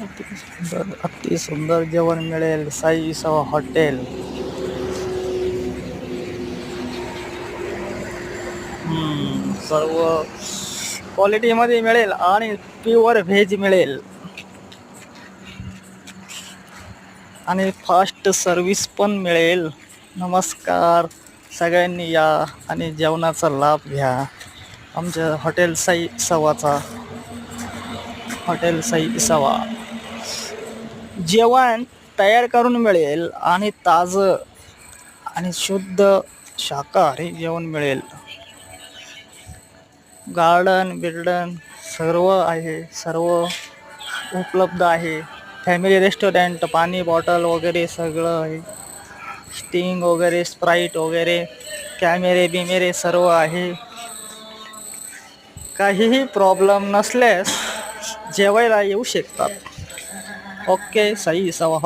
अति सुंदर जेवण मिळेल साई इसावा हॉटेल. सर्व क्वालिटीमध्ये मिळेल आणि प्युअर व्हेज मिळेल आणि फास्ट सर्विस पण मिळेल. नमस्कार, सगळ्यांनी या आणि जेवणाचा लाभ घ्या आमच्या हॉटेल साई इसावाचा. हॉटेल साई इसावा जेवण तयार करून मिळेल आणि ताजं आणि शुद्ध शाकाहारी जेवण मिळेल. गार्डन बिर्डन सर्व आहे, सर्व उपलब्ध आहे. फॅमिली रेस्टॉरंट, पाणी बॉटल वगैरे सगळं आहे. स्टिंग वगैरे, स्प्राईट वगैरे, कॅमेरे बिमेरे सर्व आहे. काहीही प्रॉब्लेम नसल्यास जेवायला येऊ शकतात. ओके, साई इसावा.